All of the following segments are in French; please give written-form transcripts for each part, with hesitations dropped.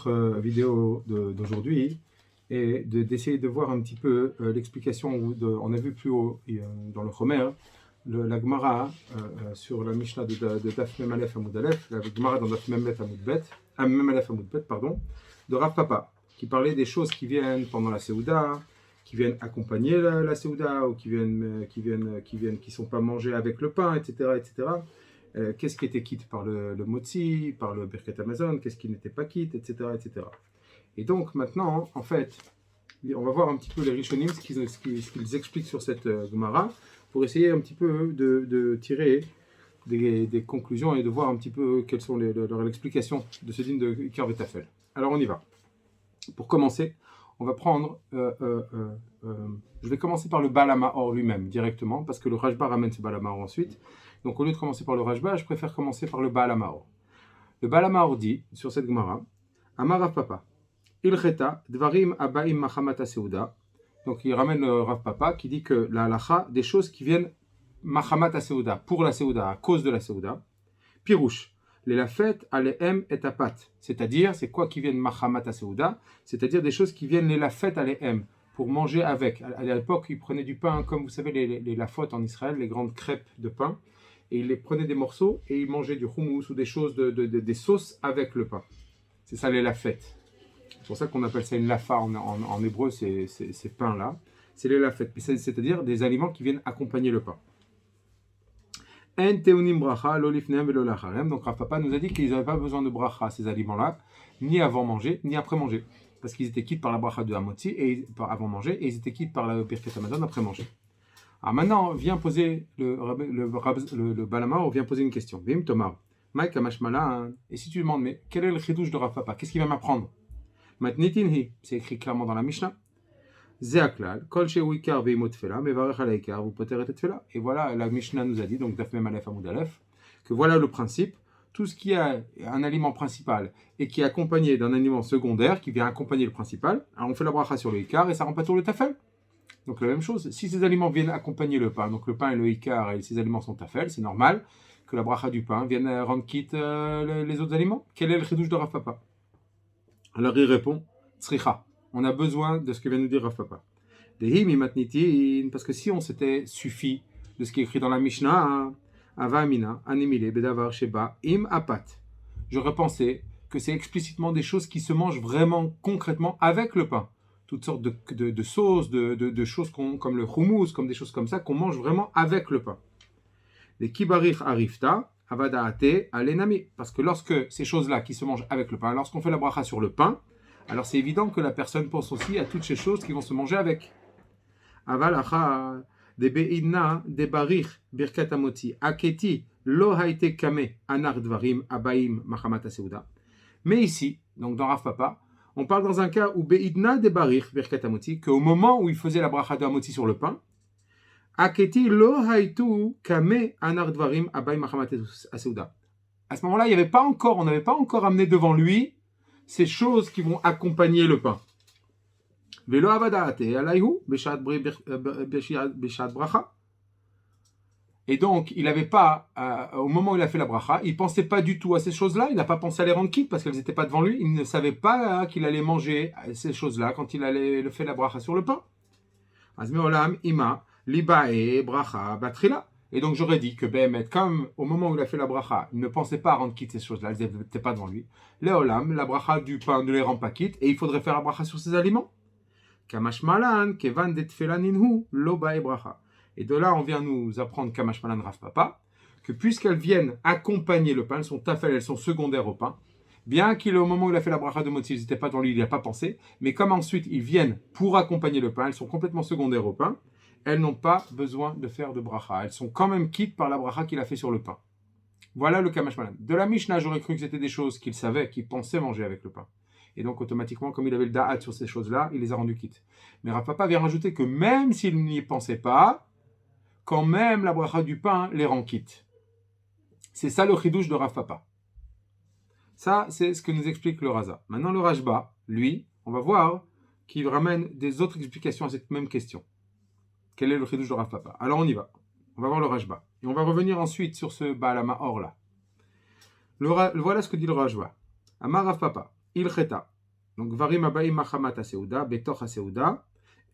notre vidéo d'aujourd'hui est d'essayer de voir un petit peu l'explication. On a vu plus haut dans le Chomer, la Gemara sur la Mishnah de Daf Mem Aleph Amud Aleph, la Gemara dans Daf Mem Aleph Amud Bet, de Rav Papa, qui parlait des choses qui viennent pendant la Séouda, qui viennent accompagner la Séouda, ou qui sont pas mangées avec le pain, etc., etc. Qu'est-ce qui était quitte par le motzi, par le Birkat Hamazon, qu'est-ce qui n'était pas quitte, etc., etc. Et donc maintenant, en fait, on va voir un petit peu les Rishonim, ce qu'ils expliquent sur cette Gemara, pour essayer un petit peu de tirer des conclusions et de voir un petit peu quelles sont leurs explications de ce dîme de Ikar V'Tafel. Alors on y va. Pour commencer, on va prendre, je vais commencer par le Baal HaMaor lui-même directement, parce que le Rashba ramène ce Baal HaMaor ensuite. Donc au lieu de commencer par le Rashba, je préfère commencer par le Baal HaMaor. Le Baal HaMaor dit, sur cette Gemara, Amar Rav Papa, Ilcheta Dvarim Abaim Machamat Seuda. Donc il ramène le Rav Papa qui dit que la halacha, des choses qui viennent Machamat Seuda, pour la Seuda, à cause de la Seuda. Pirouche, les lafet alehem et apat. C'est-à-dire, c'est quoi qui viennent Machamat Seuda? C'est-à-dire des choses qui viennent les lafet alehem, pour manger avec. À l'époque, ils prenaient du pain, comme vous savez, les lafot en Israël, les grandes crêpes de pain, et ils les prenaient des morceaux et ils mangeaient du hummus ou des choses, des sauces avec le pain. C'est ça les lafet. C'est pour ça qu'on appelle ça une lafa en hébreu, ces pains-là. C'est les lafet, c'est-à-dire des aliments qui viennent accompagner le pain. Donc Rav Papa nous a dit qu'ils n'avaient pas besoin de bracha, ces aliments-là, ni avant manger, ni après manger. Parce qu'ils étaient quittes par la bracha de Hamotzi avant manger, et ils étaient quittes par la Birkat Hamazon après manger. Alors maintenant, vient poser le Baal HaMaor vient poser une question. Vim Tomar, Maïk Amashmala, et si tu demandes, mais quel est le chidouche de Rav Papa? Qu'est-ce qu'il va m'apprendre? Matnitinhi, c'est écrit clairement dans la Mishnah. Zeaklal, Kol Shewikar Veimot Tfela, Mevarech Alaikar, vous Poter et Tfela. Et voilà, la Mishnah nous a dit, donc Daf Mem Aleph Amud Aleph, que voilà le principe. Tout ce qui a un aliment principal et qui est accompagné d'un aliment secondaire qui vient accompagner le principal, alors on fait la bracha sur le ikar et ça rend pas tout le tafel. Donc la même chose, si ces aliments viennent accompagner le pain, donc le pain et le ikar et ces aliments sont tafel, c'est normal que la bracha du pain vienne rendre quitte les autres aliments. Quel est le chidouche de Rav Papa? Alors il répond, tzricha, on a besoin de ce que vient nous dire Rav Papa. Dehim imatnitin, parce que si on s'était suffi de ce qui est écrit dans la Mishnah, Avamina, Anemile, Bedavar, Sheba, Im Apat. J'aurais pensé que c'est explicitement des choses qui se mangent vraiment concrètement avec le pain. Toutes sortes de sauces, de choses comme le hummus, comme des choses comme ça, qu'on mange vraiment avec le pain. Les kibarich arifta, avadaate, alenami. Parce que lorsque ces choses-là qui se mangent avec le pain, lorsqu'on fait la bracha sur le pain, alors c'est évident que la personne pense aussi à toutes ces choses qui vont se manger avec. Avalacha. De be'idna de barich birkat hamotzi aketi lo haite kame anar dvarim abaim machamat seuda. Mais ici, donc dans Rav Papa, on parle dans un cas où be'idna de barich birkat hamotzi, qu'au moment où il faisait la bracha de hamotzi sur le pain, aketi lo haitu kame anar dvarim abaim machamat seuda. À ce moment-là, on n'avait pas encore amené devant lui ces choses qui vont accompagner le pain. Et donc, il n'avait pas, au moment où il a fait la bracha, il ne pensait pas du tout à ces choses-là, il n'a pas pensé à les rendre quittes parce qu'elles n'étaient pas devant lui, il ne savait pas qu'il allait manger ces choses-là quand il allait faire la bracha sur le pain. Et donc j'aurais dit que comme au moment où il a fait la bracha, il ne pensait pas à rendre quitte ces choses-là, elles n'étaient pas devant lui, la bracha du pain ne les rend pas quittes et il faudrait faire la bracha sur ces aliments. Kamashmalan, kevan detfelaninhu, lobae bracha. Et de là, on vient nous apprendre Kamashmalan Rav Papa, que puisqu'elles viennent accompagner le pain, elles sont tafel, elles sont secondaires au pain, bien qu'il au moment où il a fait la bracha de motzi, ils n'étaient pas dans lui, il n'y a pas pensé, mais comme ensuite ils viennent pour accompagner le pain, elles sont complètement secondaires au pain, elles n'ont pas besoin de faire de bracha. Elles sont quand même quittes par la bracha qu'il a fait sur le pain. Voilà le Kamashmalan. De la Mishnah, j'aurais cru que c'était des choses qu'il savait, qu'il pensait manger avec le pain. Et donc, automatiquement, comme il avait le da'at sur ces choses-là, il les a rendus quittes. Mais Rav Papa vient rajouter que même s'il n'y pensait pas, quand même la bracha du pain les rend quittes. C'est ça le chidouche de Rav Papa. Ça, c'est ce que nous explique le Raza. Maintenant, le Rashba, lui, on va voir qu'il ramène des autres explications à cette même question. Quel est le chidouche de Rav Papa? Alors, on y va. On va voir le Rashba. Et on va revenir ensuite sur ce Baal HaMaor là. Voilà ce que dit le Rashba. Amar Rav Papa. ilcheta. Donc, varim abaim machamat aseuda, betoch aseuda,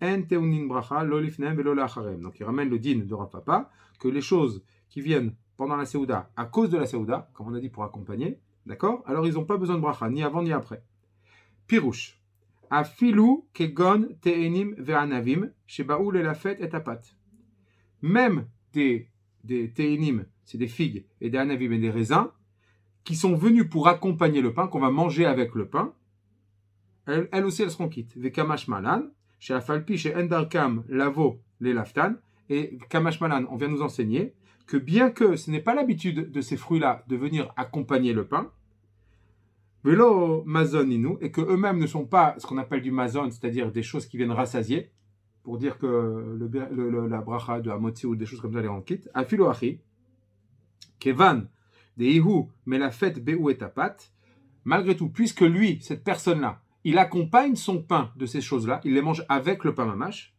en teunin bracha, lo lifneem velo lacharem. Donc, il ramène le din de Rav Papa, que les choses qui viennent pendant la seuda, à cause de la seuda, comme on a dit pour accompagner, d'accord? Alors, ils n'ont pas besoin de bracha, ni avant ni après. Pirouche. Afilu kegon te'enim ve'anavim, shebaou lelafet et apat. Même des te'enim, c'est des figues, et des anavim et des raisins, qui sont venus pour accompagner le pain, qu'on va manger avec le pain, elles aussi, elles seront quittes. Vekamash malan, chez Afalpi, chez Endarkam, lavo, les laftan, et Kamash malan, on vient nous enseigner que bien que ce n'est pas l'habitude de ces fruits-là de venir accompagner le pain, velo mazon inu, et que eux-mêmes ne sont pas ce qu'on appelle du mazon, c'est-à-dire des choses qui viennent rassasier, pour dire que la bracha de Hamotzi ou des choses comme ça les rend quittes. Afilo achi, kevan, des ihu, mais la fête be'u et tapat, malgré tout, puisque lui, cette personne-là, il accompagne son pain de ces choses-là, il les mange avec le pain mamash,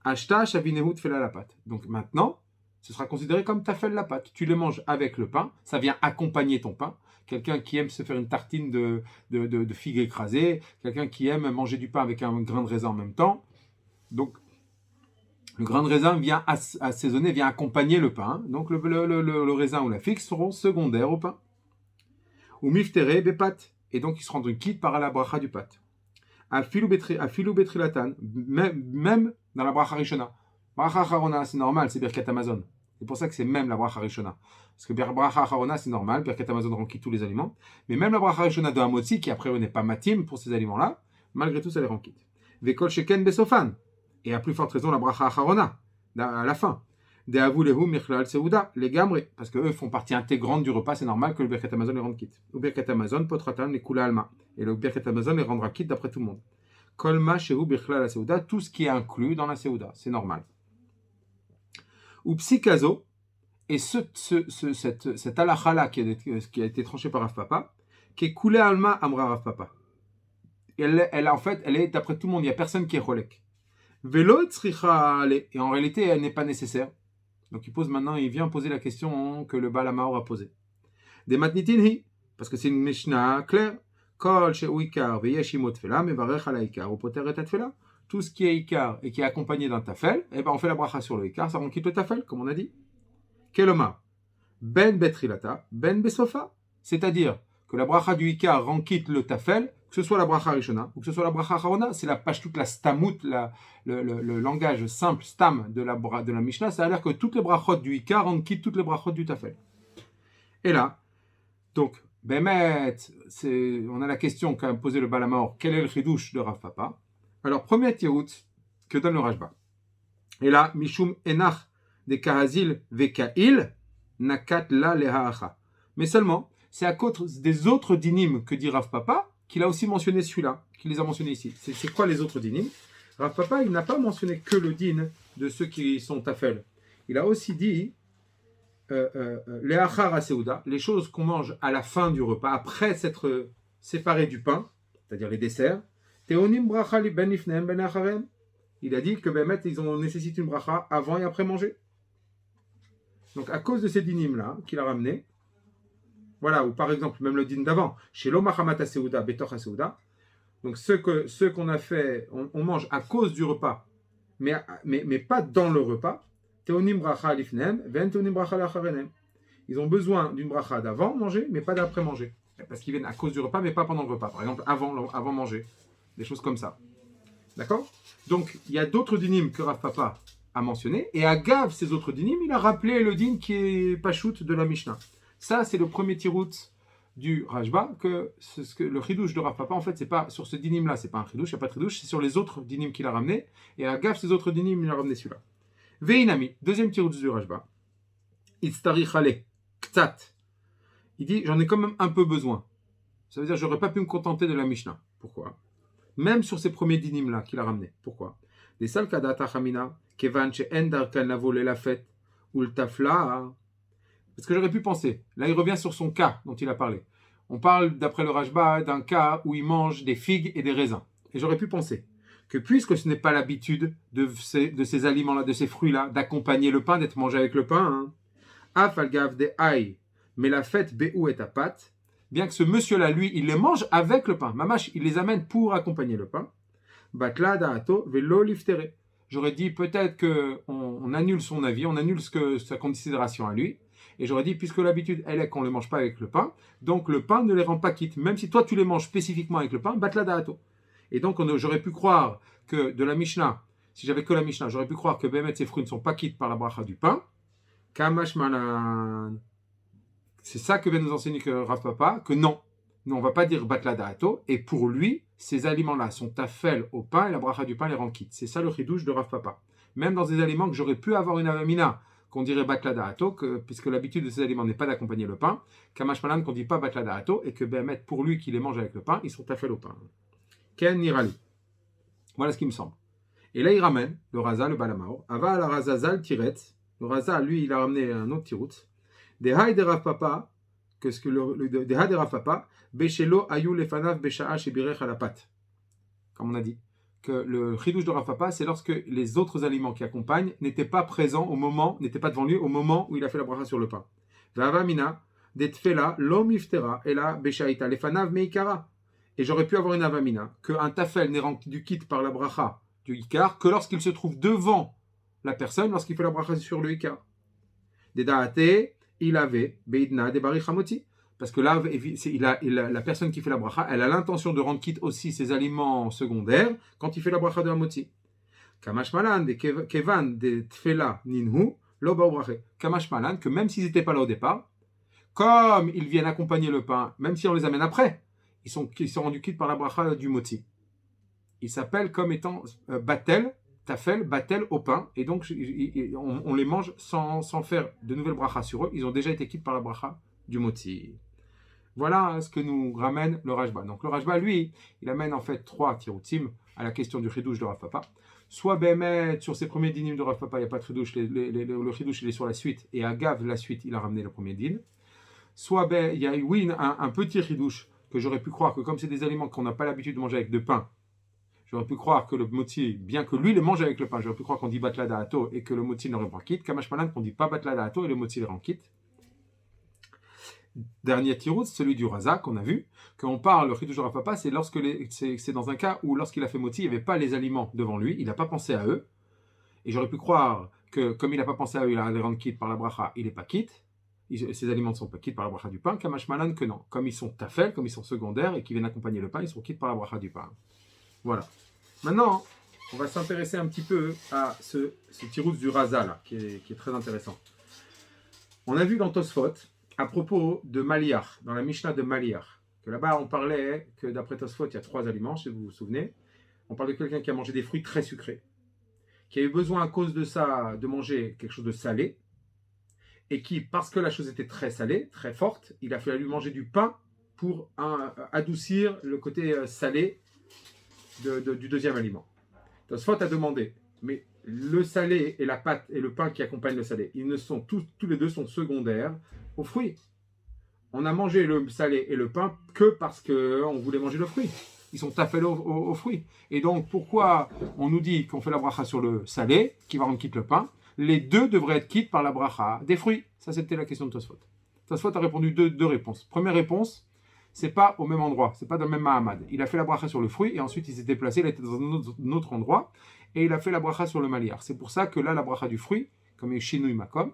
ashta shavinehut fela la pâte. Donc maintenant, ce sera considéré comme tafel la pâte. Tu les manges avec le pain, ça vient accompagner ton pain. Quelqu'un qui aime se faire une tartine de figues écrasées, quelqu'un qui aime manger du pain avec un grain de raisin en même temps. Donc, le grain de raisin vient assaisonner, vient accompagner le pain. Donc, le raisin ou la figue seront secondaires au pain. Ou miftere bepat. Et donc, ils se rendront quittes par la bracha du pat. Afilu betrilatan. Même dans la bracha rishona. Bracha harona, c'est normal, c'est Birkat Hamazon. C'est pour ça que c'est même la bracha rishona. Parce que bracha harona, c'est normal, Birkat Hamazon rend quitte tous les aliments. Mais même la bracha rishona de Hamotzi, qui après n'est pas matim pour ces aliments-là, malgré tout, ça les rend quitte. Vekol sheken besofan. Et à plus forte raison, la bracha harona, à la fin. De avulehu michlal seuda, les gamre, parce qu'eux font partie intégrante du repas, c'est normal que le Birkat Hamazon les rende quitte. Ou Birkat Hamazon, potratan, les kula alma. Et le Birkat Hamazon les rendra quitte d'après tout le monde. Kolma shehu bichlal seuda, tout ce qui est inclus dans la seuda, c'est normal. Ou psikazo, et cette halakha-là qui a été tranchée par Rav Papa, qui est coulée alma amra Rav Papa. Elle, en fait, elle est d'après tout le monde, il n'y a personne qui est cholek. Velo tzricha ale, et en réalité, elle n'est pas nécessaire. Donc il vient poser la question que le Baal HaMaor a posée. Des matnitin hi, parce que c'est une Mishnah claire. Kol she'u ikar veyeshimo tefela mevarech ala ikar ou poter et tefela. Tout ce qui est ikar et qui est accompagné d'un tafel, eh ben on fait la bracha sur le ikar, ça rend quitte le tafel, comme on a dit. Keloma, ben betrilata, ben besofa. C'est-à-dire que la bracha du ikar rend quitte le tafel, que ce soit la bracha rishona ou que ce soit la bracha harona, c'est la page toute la stamut, le langage simple stam de la Mishnah, ça a l'air que toutes les brachot du ikar rendent quitte toutes les brachot du tafel. Et là, donc, Bémet, on a la question qu'a posé le Baal HaMaor, quel est le chidouche de Rav Papa? Alors, premier tirout que donne le Rashba. Et là, Mishum Enach de Kahazil Vekail, Nakat la Lehaacha. Mais seulement, c'est à cause des autres dinim que dit Rav Papa qu'il a aussi mentionné celui-là, qu'il les a mentionnés ici. C'est quoi les autres dinim? Rav Papa, il n'a pas mentionné que le din de ceux qui sont tafel. Il a aussi dit les achar à seuda, les choses qu'on mange à la fin du repas, après s'être séparé du pain, c'est-à-dire les desserts. Teonim bracha li ben ifnem ben acharem. Il a dit que Bémet, ils ont nécessité une bracha avant et après manger. Donc à cause de ces dinim-là qu'il a ramené, voilà, ou par exemple même le din d'avant, chez l'omachamat seuda, betoch seuda. Donc ceux qu'on a fait, on mange à cause du repas, mais pas dans le repas. Teonim bracha lifnem, ven teonim bracha lacharenem. Ils ont besoin d'une bracha d'avant manger, mais pas d'après manger. Parce qu'ils viennent à cause du repas, mais pas pendant le repas. Par exemple, avant manger. Des choses comme ça. D'accord? Donc, il y a d'autres dinim que Rav Papa a mentionné, et à Gav, ces autres dinim, il a rappelé le din qui est pachout de la Mishnah. Ça, c'est le premier tirout du Rashba, que le chidouche de Rav Papa, en fait, c'est pas sur ce dinim-là, c'est pas un chidouche, il n'y a pas de chidouche, c'est sur les autres dinim qu'il a ramené, et à Gav, ces autres dinim, il a ramené celui-là. Veinami, deuxième tirout du Rashba, Itztari chale, ktat. Il dit, j'en ai quand même un peu besoin. Ça veut dire, j'aurais pas pu me contenter de la Mishnah. Pourquoi? Même sur ces premiers dinim-là qu'il a ramenés. Pourquoi? Des salkadat achamina, kevan che endarkan lavo la fête, ou le tafla. Parce que j'aurais pu penser, là il revient sur son cas dont il a parlé. On parle, d'après le Rashba, d'un cas où il mange des figues et des raisins. Et j'aurais pu penser que puisque ce n'est pas l'habitude de ces aliments-là, de ces fruits-là, d'accompagner le pain, d'être mangé avec le pain, afalgav de aïe, mais la fête be'u et apat, bien que ce monsieur-là, lui, il les mange avec le pain. Mamash, il les amène pour accompagner le pain. Batla da'ato velo liftere. J'aurais dit peut-être qu'on annule son avis, on annule sa considération à lui. Et j'aurais dit, puisque l'habitude, elle est qu'on ne les mange pas avec le pain, donc le pain ne les rend pas quittes. Même si toi, tu les manges spécifiquement avec le pain, batla da'ato. Et donc, j'aurais pu croire que de la Mishnah, si j'avais que la Mishnah, j'aurais pu croire que Bémet, ses fruits ne sont pas quittes par la bracha du pain. Kamash malan. C'est ça que vient nous enseigner que Rav Papa, que non. Nous, on ne va pas dire batla da'ato. Et pour lui, ces aliments-là sont tafel au pain et la bracha du pain les rend quittes. C'est ça le chidouche de Rav Papa. Même dans des aliments que j'aurais pu avoir une avamina, qu'on dirait batla da'ato, puisque l'habitude de ces aliments n'est pas d'accompagner le pain, kamash malan qu'on ne dit pas batla da'ato, et que Bémet, pour lui qui les mange avec le pain, ils sont tafel au pain. Ken nirali. Voilà ce qui me semble. Et là, il ramène le Raza, le Balamaor. Ava la Razazal tiret. Le Raza, lui, il a ramené un autre tirout. Des haï de Rav Papa, que ce que des haï de Rav Papa, Beshelo ayu lefanav besha'a shebirech alapat. Comme on a dit. Que le chidouche de Rav Papa, c'est lorsque les autres aliments qui accompagnent n'étaient pas présents au moment, n'étaient pas devant lui au moment où il a fait la bracha sur le pain. Vava mina, det fela, lo miftera, ela besha'ita lefanav meikara. Et j'aurais pu avoir une avamina, qu'un tafel n'est rendu quitte par la bracha du ikar que lorsqu'il se trouve devant la personne, lorsqu'il fait la bracha sur le ikar. Dedaate, il avait beidna de bari chamoti. Parce que là, la personne qui fait la bracha, elle a l'intention de rendre quitte aussi ses aliments secondaires quand il fait la bracha de hamoti. Kamash malan de kevan de tfela ninhu lo ba'ubrache. Kamash malan, que même s'ils n'étaient pas là au départ, comme ils viennent accompagner le pain, même si on les amène après, ils sont rendus quittes par la bracha du moti. Ils s'appellent comme étant batel, tafel, batel au pain, et donc on les mange sans faire de nouvelles brachas sur eux. Ils ont déjà été quittes par la bracha du moti. Voilà ce que nous ramène le Rajba. Donc le Rajba, lui, il amène en fait 3 tiroutim à la question du chidouche de Rav Papa. Soit Bémet, sur ses premiers dinim de Rav Papa, il n'y a pas de chidouche, le chidouche il est sur la suite, et à Gav, la suite, il a ramené le premier din. Soit il y a oui, un petit chidouche que j'aurais pu croire que comme c'est des aliments qu'on n'a pas l'habitude de manger avec de pain, j'aurais pu croire que le moti, bien que lui le mange avec le pain, j'aurais pu croire qu'on dit batla da'ato et que le moti n'aurait pas quitte. Kamash malan qu'on dit pas batla da'ato et le moti les rend quitte. Dernier tirout, celui du Raza qu'on a vu, qu'on parle, le chidouche de Rav Papa, c'est c'est dans un cas où lorsqu'il a fait moti, il n'y avait pas les aliments devant lui, il n'a pas pensé à eux, et j'aurais pu croire que comme il n'a pas pensé à eux, il a les rendre quitte par la bracha, il n'est pas quitte. Ces aliments ne sont pas quittes par la bracha du pain, kamash malan que non. Comme ils sont tafel, comme ils sont secondaires et qui viennent accompagner le pain, ils sont quittes par la bracha du pain. Voilà. Maintenant, on va s'intéresser un petit peu à ce tirout du Raza là, qui est très intéressant. On a vu dans Tosfot, à propos de Maliach, dans la Mishnah de Maliach, que là-bas on parlait que d'après Tosfot, il y a 3 aliments, si vous vous souvenez. On parle de quelqu'un qui a mangé des fruits très sucrés, qui a eu besoin à cause de ça de manger quelque chose de salé, et qui, parce que la chose était très salée, très forte, il a fallu manger du pain pour adoucir le côté salé du deuxième aliment. Tosfot a demandé, mais le salé et la pâte et le pain qui accompagnent le salé, ils ne sont tous les deux sont secondaires aux fruits. On a mangé le salé et le pain que parce qu'on voulait manger le fruit. Ils sont affalés aux fruits. Et donc, pourquoi on nous dit qu'on fait la bracha sur le salé, qui va rendre quitte le pain? Les deux devraient être quittes par la bracha des fruits. Ça, c'était la question de Tosfot. Tosfot a répondu deux réponses. Première réponse, c'est pas au même endroit, c'est pas dans le même Mahamad. Il a fait la bracha sur le fruit et ensuite il s'est déplacé, il a été dans un autre endroit et il a fait la bracha sur le maliar. C'est pour ça que là, la bracha du fruit, comme est Shinui Makom,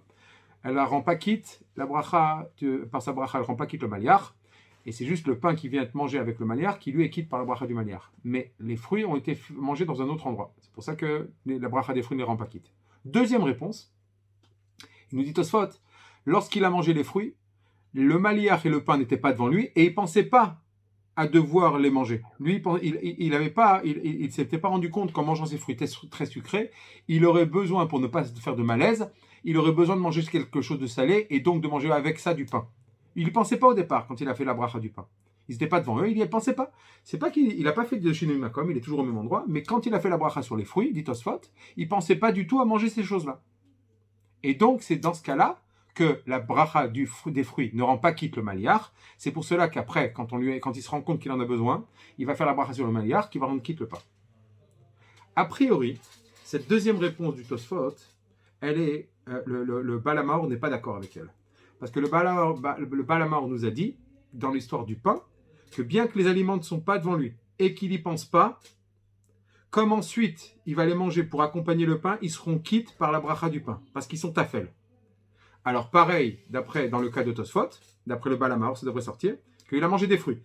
elle ne rend pas quitte la bracha, par sa bracha, elle ne rend pas quitte le maliar. Et c'est juste le pain qui vient être mangé avec le maliar qui lui est quitte par la bracha du maliar. Mais les fruits ont été mangés dans un autre endroit. C'est pour ça que la bracha des fruits ne rend pas quitte. Deuxième réponse, il nous dit Tosfot, lorsqu'il a mangé les fruits, le maliar et le pain n'étaient pas devant lui et il ne pensait pas à devoir les manger. Lui, il ne s'était pas rendu compte qu'en mangeant ces fruits très sucrés, il aurait besoin, pour ne pas faire de malaise, il aurait besoin de manger quelque chose de salé et donc de manger avec ça du pain. Il n'y pensait pas au départ quand il a fait la bracha du pain. Ils n'étaient pas devant eux, il n'y pensait pas. C'est pas qu'il n'a pas fait de Shinui Makom, il est toujours au même endroit, mais quand il a fait la bracha sur les fruits, dit Tosfot, il ne pensait pas du tout à manger ces choses-là. Et donc, c'est dans ce cas-là que la bracha des fruits ne rend pas quitte le maliar. C'est pour cela qu'après, quand il se rend compte qu'il en a besoin, il va faire la bracha sur le maliar qui va rendre quitte le pain. A priori, cette deuxième réponse du Tosfot, elle est, le Balamaor n'est pas d'accord avec elle. Parce que le Balamaor nous a dit dans l'histoire du pain que bien que les aliments ne sont pas devant lui et qu'il n'y pense pas, comme ensuite il va les manger pour accompagner le pain, ils seront quittes par la bracha du pain, parce qu'ils sont tafel. Alors pareil, dans le cas de Tosfot, d'après le Baal HaMaor, ça devrait sortir, qu'il a mangé des fruits.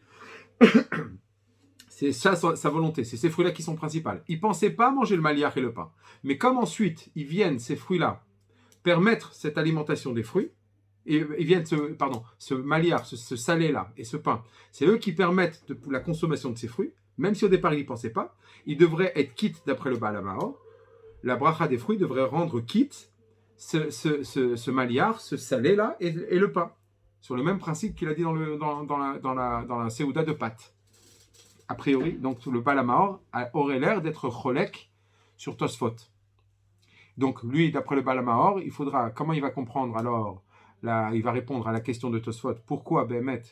C'est ça sa volonté, c'est ces fruits-là qui sont principaux. Il ne pensait pas manger le maliach et le pain. Mais comme ensuite, ces fruits-là, permettre cette alimentation des fruits, et ils viennent ce maliach, ce salé-là et ce pain, c'est eux qui permettent la consommation de ces fruits, même si au départ il n'y pensait pas, ils devraient être quittes d'après le Baal HaMaor. La bracha des fruits devrait rendre quitte ce maliach, ce salé-là et le pain, sur le même principe qu'il a dit dans la séouda de pâte. A priori, donc le Baal HaMaor aurait l'air d'être cholek sur Tosfot. Donc lui, d'après le Baal HaMaor, comment il va comprendre alors, il va répondre à la question de Tosfot, pourquoi Behemet,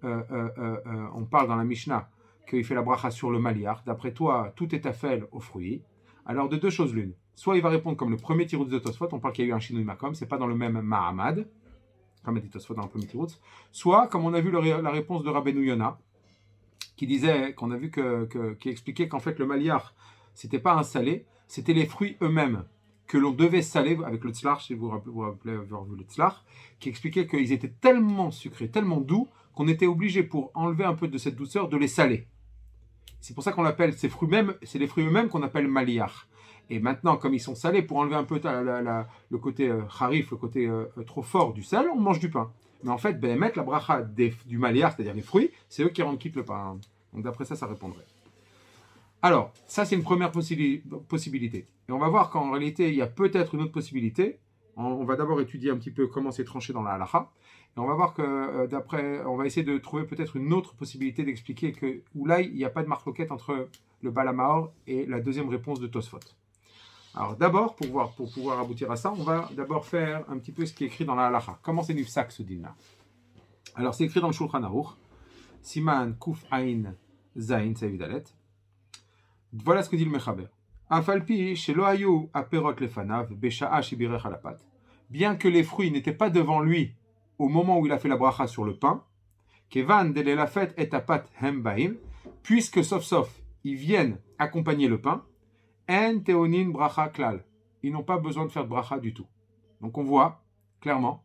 on parle dans la Mishnah qu'il fait la bracha sur le maliach, d'après toi, tout est affaire aux fruits. Alors de deux choses l'une, soit il va répondre comme le premier tiroutz de Tosfot, on parle qu'il y a eu un Shinui Makom, c'est pas dans le même Mahamad, comme a dit Tosfot dans le premier tiroutz, soit comme on a vu la réponse de Rabbeinu Yona, qui disait, qu'on a vu qui expliquait qu'en fait le maliach, c'était pas un salé, c'était les fruits eux-mêmes que l'on devait saler avec le tzlach, si vous vous rappelez avoir vu le tzlach, qui expliquait qu'ils étaient tellement sucrés, tellement doux, qu'on était obligé pour enlever un peu de cette douceur de les saler. C'est pour ça qu'on l'appelle ces fruits mêmes, c'est les fruits eux-mêmes qu'on appelle maliach. Et maintenant, comme ils sont salés, pour enlever un peu le côté harif, le côté trop fort du sel, on mange du pain. Mais en fait, mettre la bracha du maliach, c'est-à-dire les fruits, c'est eux qui rendent quitte le pain. Donc d'après ça, ça répondrait. Alors, ça c'est une première possibilité. Et on va voir qu'en réalité, il y a peut-être une autre possibilité. On va d'abord étudier un petit peu comment c'est tranché dans la halacha. Et on va voir que on va essayer de trouver peut-être une autre possibilité d'expliquer que là, il n'y a pas de marloquette entre le Baal HaMaor et la deuxième réponse de Tosfot. Alors d'abord, pour pouvoir aboutir à ça, on va d'abord faire un petit peu ce qui est écrit dans la halacha. Comment c'est nifsak ce din-là? Alors c'est écrit dans le Shulchan Aruch, Siman Kuf Ain Zain Savidalet. Voilà ce que dit le Mechaber. Afalpi shelo hayu aperot lefanav besha'a shibirech alapat. Bien que les fruits n'étaient pas devant lui au moment où il a fait la bracha sur le pain, kevan delelafet et apat hem baim, puisque sauf ils viennent accompagner le pain, en teonin bracha klal. Ils n'ont pas besoin de faire de bracha du tout. Donc on voit clairement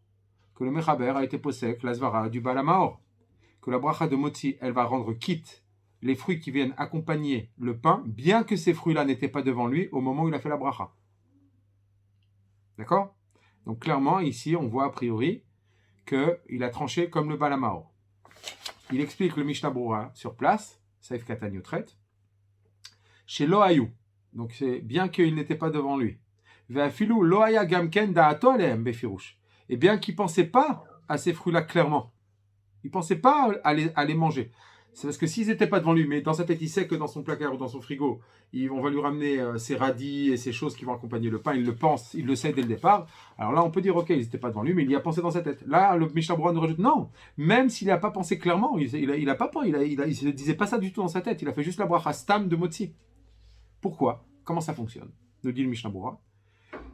que le Mechaber a été posek la svara du Baal HaMaor, que la bracha de Motzi, elle va rendre quitte les fruits qui viennent accompagner le pain, bien que ces fruits-là n'étaient pas devant lui au moment où il a fait la bracha. D'accord? Donc clairement, ici, on voit a priori qu'il a tranché comme le Baal HaMaor. Il explique le Mishnah Brura sur place, Saif Katan Yotret, chez Lohayu. Donc c'est bien qu'il n'était pas devant lui. Ve'afilu Lohaya Gamken Da'ato Alehem Befirouche. Et bien qu'il ne pensait pas à ces fruits-là clairement. Il ne pensait pas à les manger. C'est parce que s'ils n'étaient pas devant lui, mais dans sa tête, il sait que dans son placard ou dans son frigo, on va lui ramener ses radis et ces choses qui vont accompagner le pain. Il le pense, il le sait dès le départ. Alors là, on peut dire, ok, ils n'étaient pas devant lui, mais il y a pensé dans sa tête. Là, le Mishnah Brura nous rajoute, non, même s'il n'a pas pensé clairement, il ne disait pas ça du tout dans sa tête. Il a fait juste la bracha stam de Motzi. Pourquoi? Comment ça fonctionne? Nous dit le Mishnah Brura.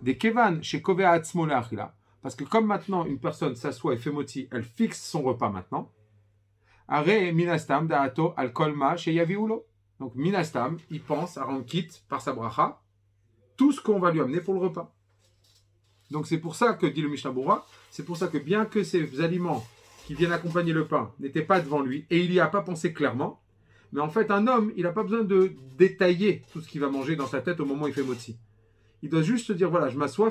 Des kevan chez Kovea Atzmo Le'achila. Parce que comme maintenant, une personne s'assoit et fait Motzi, elle fixe son repas maintenant. Are minastam da'ato al kolma chez Yaviulo. Donc minastam, il pense à rendre quitte par sa bracha tout ce qu'on va lui amener pour le repas. Donc c'est pour ça que dit le Mishnah Brura, c'est pour ça que bien que ces aliments qui viennent accompagner le pain n'étaient pas devant lui et il n'y a pas pensé clairement, mais en fait un homme, il n'a pas besoin de détailler tout ce qu'il va manger dans sa tête au moment où il fait Motzi. Il doit juste se dire voilà, je m'assois,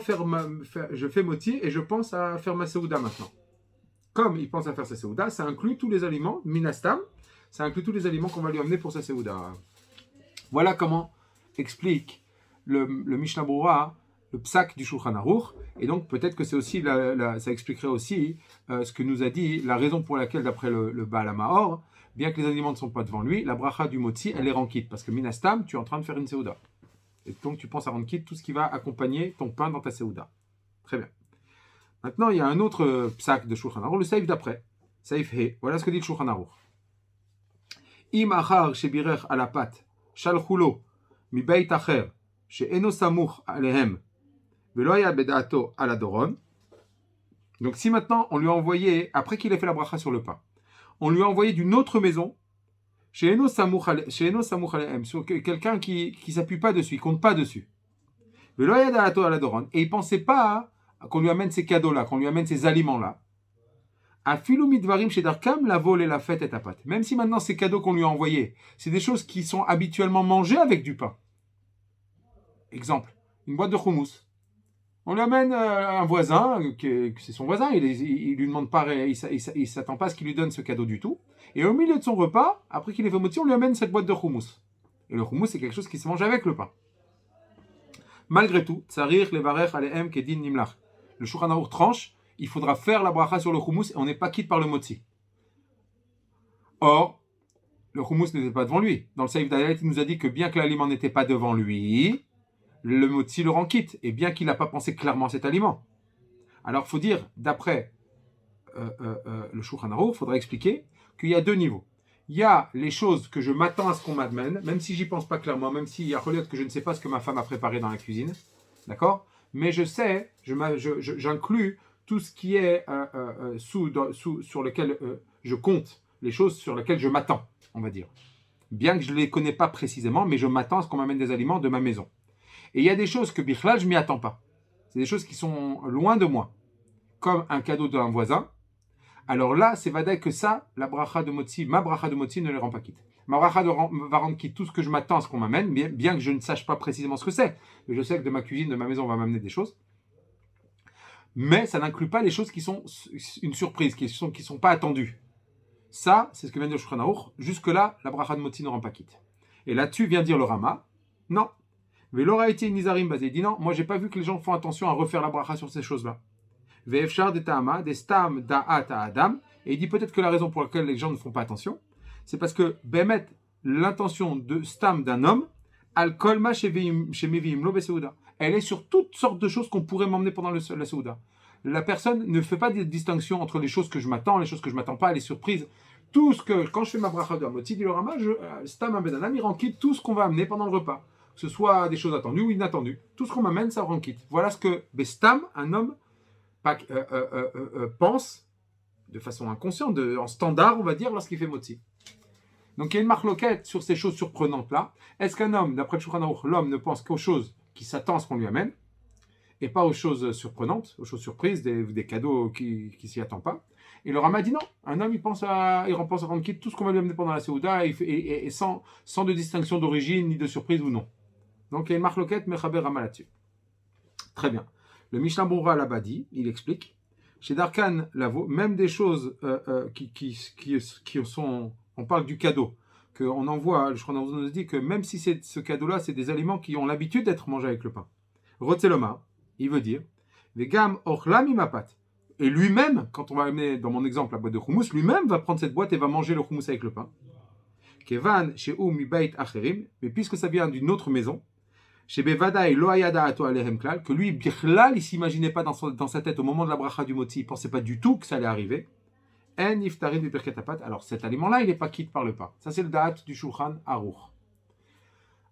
je fais Motzi et je pense à faire ma seouda maintenant. Comme il pense à faire sa seouda, ça inclut tous les aliments, minastam, ça inclut tous les aliments qu'on va lui amener pour sa seouda. Voilà comment explique le Mishnah Brura, le psak du Shulchan Aruch, et donc peut-être que c'est aussi ça expliquerait aussi ce que nous a dit, la raison pour laquelle d'après le Baal HaMaor, bien que les aliments ne sont pas devant lui, la bracha du Motzi, elle les rend quitte, parce que minastam, tu es en train de faire une seouda. Et donc tu penses à rendre quitte tout ce qui va accompagner ton pain dans ta seouda. Très bien. Maintenant, il y a un autre psak de Shulchan Aruch, le saif d'après. Saif he. Voilà ce que dit le Shulchan Aruch. Im achar shebirech alapat shalchulo mi beit acher she'eno samuch alehem velo haya beda'ato aladoron. Donc si maintenant on lui a envoyé, après qu'il ait fait la bracha sur le pain, on lui a envoyé d'une autre maison, chez Eno Samouch Alehem, sur quelqu'un qui ne s'appuie pas dessus, il ne compte pas dessus. Et il ne pensait pas qu'on lui amène ces cadeaux-là, qu'on lui amène ces aliments-là. Même si maintenant ces cadeaux qu'on lui a envoyés, c'est des choses qui sont habituellement mangées avec du pain. Exemple, une boîte de houmous. On lui amène un voisin, c'est son voisin, il lui demande pas, il s'attend pas à ce qu'il lui donne ce cadeau du tout. Et au milieu de son repas, après qu'il ait fait moti, on lui amène cette boîte de houmous. Et le houmous, c'est quelque chose qui se mange avec le pain. Malgré tout, tsarir levarech alehem kedin nimlach. Le Shulchan Aruch tranche, il faudra faire la bracha sur le houmous et on n'est pas quitte par le moti. Or, le houmous n'était pas devant lui. Dans le Seif d'Ayat, il nous a dit que bien que l'aliment n'était pas devant lui, le moti le rend quitte, et bien qu'il n'a pas pensé clairement à cet aliment. Alors, il faut dire, d'après le Shulchan Aruch, il faudra expliquer qu'il y a deux niveaux. Il y a les choses que je m'attends à ce qu'on m'amène, même si j'y pense pas clairement, même s'il y a que je ne sais pas ce que ma femme a préparé dans la cuisine, d'accord? Mais je sais, j'inclus tout ce qui est sur lequel je compte, les choses sur lesquelles je m'attends, on va dire. Bien que je ne les connais pas précisément, mais je m'attends à ce qu'on m'amène des aliments de ma maison. Et il y a des choses que, bichlal, je ne m'y attends pas. C'est des choses qui sont loin de moi, comme un cadeau d'un voisin. Alors là, c'est vadaï que ça, la bracha de moti, ma bracha de moti ne les rend pas quitte. Ma bracha va rendre quitte tout ce que je m'attends à ce qu'on m'amène, bien que je ne sache pas précisément ce que c'est. Mais je sais que de ma cuisine, de ma maison, on va m'amener des choses. Mais ça n'inclut pas les choses qui sont une surprise, qui sont pas attendues. Ça, c'est ce que vient de dire Shulchan Aruch. Jusque-là, la bracha de moti ne rend pas quitte. Et là-dessus vient dire le Rama, non. Velora eti nizarim bazé, dit non, moi j'ai pas vu que les gens font attention à refaire la bracha sur ces choses-là. Ve'efshar de ta'ama, des stam da'at adam, et il dit peut-être que la raison pour laquelle les gens ne font pas attention, c'est parce que bemet l'intention de stam d'un homme, al kolma shemeviim lo beseuda. Elle est sur toutes sortes de choses qu'on pourrait m'emmener pendant la seuda. La personne ne fait pas de distinction entre les choses que je m'attends, les choses que je m'attends pas, les surprises. Tout ce que, quand je fais ma bracha de Hamoti, dit le Rama, stam un bedanam, il rend quitte tout ce qu'on va amener pendant le repas. Que ce soit des choses attendues ou inattendues. Tout ce qu'on m'amène, ça rend quitte. Voilà ce que bestam, un homme, pense de façon inconsciente, en standard, on va dire, lorsqu'il fait moti. Donc il y a une marloquette sur ces choses surprenantes-là. Est-ce qu'un homme, d'après le Shulchan Aruch, l'homme ne pense qu'aux choses qui s'attend à ce qu'on lui amène, et pas aux choses surprenantes, aux choses surprises, des cadeaux qui s'y attend pas. Et le Rama dit non. Un homme, il pense à rendre quitte tout ce qu'on va lui amener pendant la Seuda, et sans de distinction d'origine, ni de surprise ou non. Donc il y a une marloquette, Mechaber Rama là-dessus. Très bien. Le Mishnah Berurah là-bas dit, il explique, chez Darkan Lavo, même des choses qui sont, on parle du cadeau, qu'on envoie, le Shulchan Aruch nous dit que même si ce cadeau-là, c'est des aliments qui ont l'habitude d'être mangés avec le pain. Rotzeloma, il veut dire, Vegam ochlam imapat. Et lui-même, quand on va amener dans mon exemple la boîte de houmous, lui-même va prendre cette boîte et va manger le houmous avec le pain. Kevan sheu mibait acherim, mais puisque ça vient d'une autre maison, chez Bevadaï lo ayada ato alehem klal, que lui, bichlal, il s'imaginait pas dans sa tête au moment de la bracha du moti, il pensait pas du tout que ça allait arriver. En iftarim bi birkat hapat. Alors cet aliment-là, il n'est pas quitte par le pain. Ça c'est le da'at du Shulchan Aruch.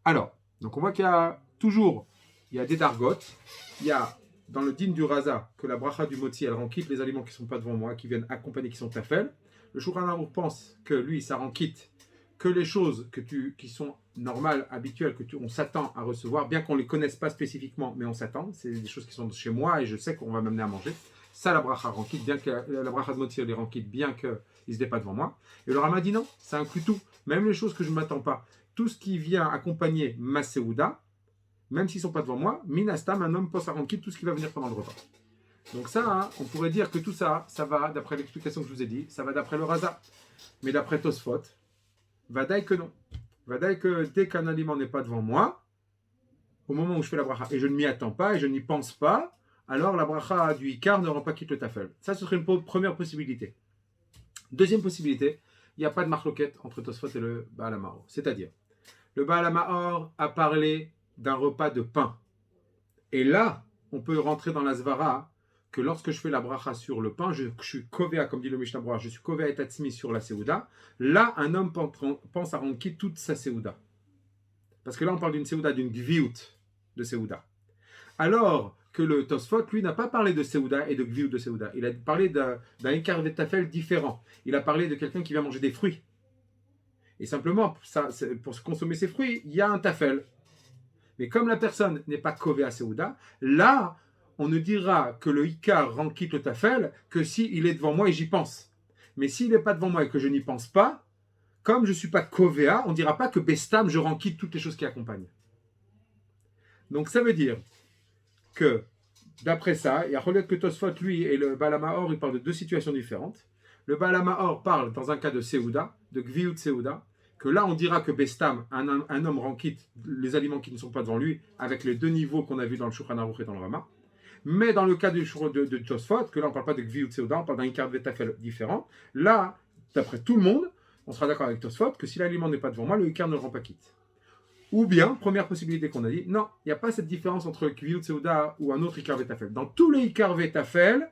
Alors, donc on voit qu'il y a toujours, il y a des dargotes, il y a dans le din du Raza que la bracha du moti, elle rend quitte les aliments qui ne sont pas devant moi, qui viennent accompagner, qui sont tafel. Le Shulchan Aruch pense que lui, ça rend quitte que les choses qui sont normales, habituelles, on s'attend à recevoir, bien qu'on ne les connaisse pas spécifiquement, mais on s'attend. C'est des choses qui sont chez moi et je sais qu'on va m'amener à manger. Ça, la bracha rend quitte, bien que la bracha de moti, elle les rend quitte, bien qu'ils n'étaient pas devant moi. Et le Rama dit non, ça inclut tout, même les choses que je ne m'attends pas. Tout ce qui vient accompagner ma Seuda, même s'ils ne sont pas devant moi, minastam, un homme pense à rendre quitte tout ce qui va venir pendant le repas. Donc ça, on pourrait dire que tout ça, ça va, d'après l'explication que je vous ai dit, ça va d'après le Raza. Mais d'après Tosfot, vadaï que non. Vadaï que dès qu'un aliment n'est pas devant moi, au moment où je fais la bracha, et je ne m'y attends pas, et je n'y pense pas, alors la bracha du Ikar ne rend pas quitte le tafel. Ça, ce serait une première possibilité. Deuxième possibilité, il n'y a pas de marloquette entre Tosfot et le Baal HaMaor. C'est-à-dire, le Baal HaMaor a parlé d'un repas de pain. Et là, on peut rentrer dans la Svara, que lorsque je fais la bracha sur le pain, je suis kovéa, comme dit le Mishnah Berurah, je suis kovéa et tatsmi sur la Seuda. Là, un homme pense à rendre quitte toute sa Seuda. Parce que là, on parle d'une Seuda, d'une gviout de Seuda. Alors que le Tosfot, lui, n'a pas parlé de Seouda et de Gviout de Seouda. Il a parlé d'un Ikar Vetafel différent. Il a parlé de quelqu'un qui vient manger des fruits. Et simplement, pour se consommer ces fruits, il y a un tafel. Mais comme la personne n'est pas kové à Seouda, là, on ne dira que le Ikar rend quitte le tafel que s'il est devant moi et j'y pense. Mais s'il n'est pas devant moi et que je n'y pense pas, comme je ne suis pas kovéa, on ne dira pas que bestam, je rends quitte toutes les choses qui accompagnent. Donc ça veut dire que, d'après ça, il y a que Tosfot, lui, et le Balamahor, ils parlent de deux situations différentes. Le Balamahor parle dans un cas de Seouda, de Gviout Seouda, que là on dira que Bestam, un homme rend quitte les aliments qui ne sont pas devant lui, avec les deux niveaux qu'on a vus dans le Shulchan Aruch et dans le Rama. Mais dans le cas de Tosfot, que là on ne parle pas de Gviout Seouda, on parle d'un Ikar Vetafel différent, là, d'après tout le monde, on sera d'accord avec Tosfot que si l'aliment n'est pas devant moi, le Ikar ne le rend pas quitte. Ou bien, première possibilité qu'on a dit, non, il n'y a pas cette différence entre Gviout Seouda ou un autre Ikar Vetafel. Dans tous les Ikar Vetafel,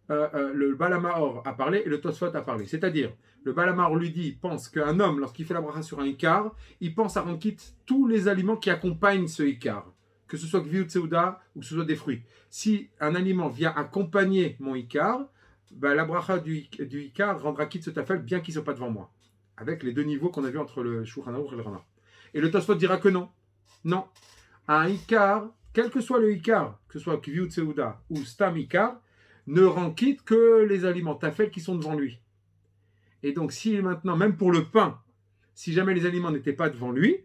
le Balamahor a parlé et le Tosfot a parlé. C'est-à-dire, le Balamahor lui dit, pense qu'un homme, lorsqu'il fait la bracha sur un Ikar, il pense à rendre quitte tous les aliments qui accompagnent ce Ikar. Que ce soit Gviout Seouda ou que ce soit des fruits. Si un aliment vient accompagner mon Ikar, la bracha du Ikar rendra quitte ce tafel bien qu'il ne soit pas devant moi. Avec les deux niveaux qu'on a vus entre le Shulchan Aruch et le Rama. Et le Tosfot dira que non. Non. Un Ikar, quel que soit le Ikar, que ce soit Gviout Seouda ou Stam Ikar, ne rend quitte que les aliments tafel qui sont devant lui. Et donc, si maintenant, même pour le pain, si jamais les aliments n'étaient pas devant lui,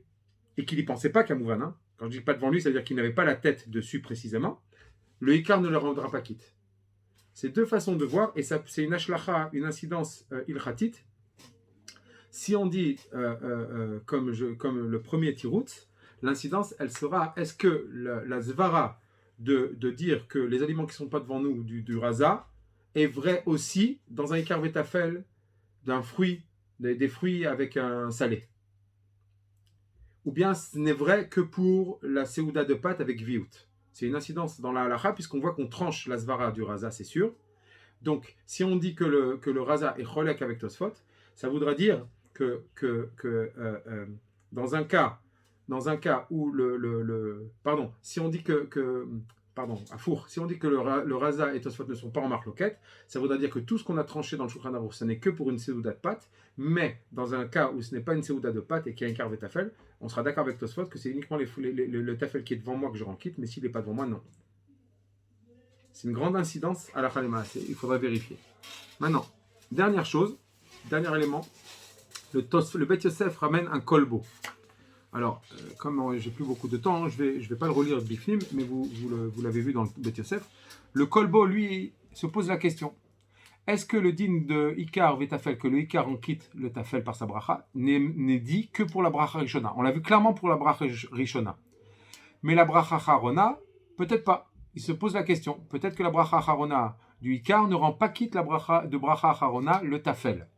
et qu'il n'y pensait pas, Kamouvan, hein, quand je dis pas devant lui, ça veut dire qu'il n'avait pas la tête dessus précisément, le Ikar ne le rendra pas quitte. C'est deux façons de voir, et ça, c'est une ashlacha, une incidence ilchatite. Si on dit, comme le premier tirout, l'incidence, elle sera, est-ce que la zvara de dire que les aliments qui ne sont pas devant nous, du rasa, est vrai aussi dans un Ikar Vetafel d'un fruit, des fruits avec un salé. Ou bien ce n'est vrai que pour la Seouda de pâte avec Viout. C'est une incidence dans la halacha, puisqu'on voit qu'on tranche la zvara du rasa, c'est sûr. Donc, si on dit que le rasa est cholek avec Tosfot, ça voudra dire que dans un cas où si on dit si on dit que le rasa et Tosfot ne sont pas en marloquette, ça voudra dire que tout ce qu'on a tranché dans le Shulchan Aruch, ce n'est que pour une Seouda de pâte, mais dans un cas où ce n'est pas une Seouda de pâte et qu'il y a un Ikar Vetafel, on sera d'accord avec Tosfot que c'est uniquement le tafel qui est devant moi que je rends quitte, mais s'il n'est pas devant moi, non. C'est une grande incidence à la Khalema, il faudra vérifier. Maintenant, dernière chose, dernier élément, le Bet Yosef ramène un kolbo. Alors, comme j'ai plus beaucoup de temps, je vais pas le relire bifnim, mais vous l'avez vu dans le Bet Yosef. Le kolbo, lui, se pose la question. Est-ce que le din de Ikar Vetafel, que le Ikar en quitte le tafel par sa bracha, n'est dit que pour la bracha Rishona? On l'a vu clairement pour la bracha Rishona. Mais la bracha Harona, peut-être pas. Il se pose la question. Peut-être que la bracha Harona du Ikar ne rend pas quitte la bracha de bracha Harona, le tafel.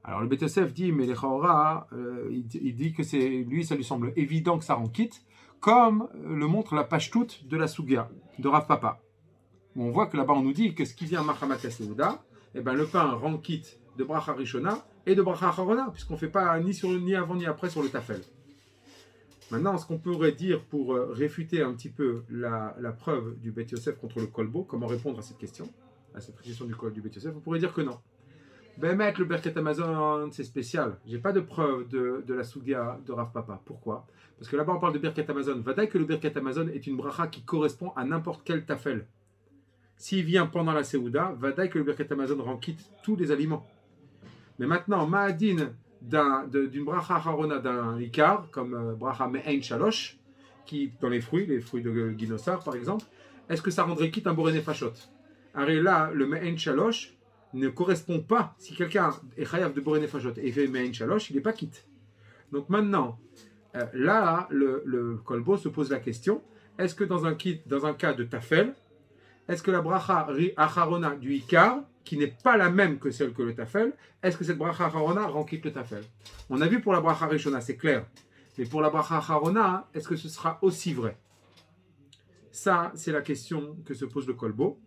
Alors le Bet Yosef dit, mais les Chaora, il dit que lui, ça lui semble évident que ça rend quitte, comme le montre la pashtout de la Sugia, de Rav Papa. Où on voit que là-bas on nous dit que ce qui vient Machamat Seouda, le pain rend quitte de bracha Rishona et de bracha Harona, puisqu'on ne fait pas ni avant ni après sur le tafel. Maintenant, ce qu'on pourrait dire pour réfuter un petit peu la preuve du Bet Yosef contre le kolbo, comment répondre à cette question du Bet Yosef, on pourrait dire que non. Mec, le Birkat Amazon, c'est spécial. J'ai pas de preuve de la Sugia de Rav Papa. Pourquoi? Parce que là-bas, on parle de Birkat Amazon. Vadaï que le Birkat Amazon est une bracha qui correspond à n'importe quel tafel. S'il vient pendant la Seouda, vadaï que le Birkat Amazon rend quitte tous les aliments. Mais maintenant, Ma'adin d'une bracha Harona d'un Ikar, comme bracha Me'ein Shalosh, qui, dans les fruits de Guinosar par exemple, est-ce que ça rendrait quitte un Boré Nefashot? Alors là, le Me'ein Shalosh ne correspond pas. Si quelqu'un est chayav de Boré Nefashot et fait Me'ein Shalosh, il n'est pas quitte. Donc maintenant, là, le kolbo se pose la question, est-ce que dans un cas de tafel, est-ce que la bracha acharona du Ikar, qui n'est pas la même que celle que le tafel, est-ce que cette bracha acharona rend quitte le tafel? On a vu pour la bracha rishona, c'est clair. Mais pour la bracha acharona, est-ce que ce sera aussi vrai? Ça, c'est la question que se pose le kolbo.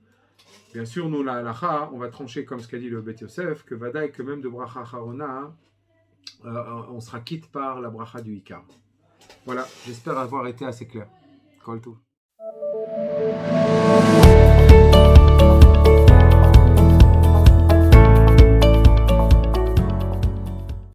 Bien sûr, nous, la halacha, on va trancher comme ce qu'a dit le Bet Yosef, que vadaï, que même de bracha acharona, on sera quitte par la bracha du Ikar. Voilà, j'espère avoir été assez clair. Kol Tov. Shabbat.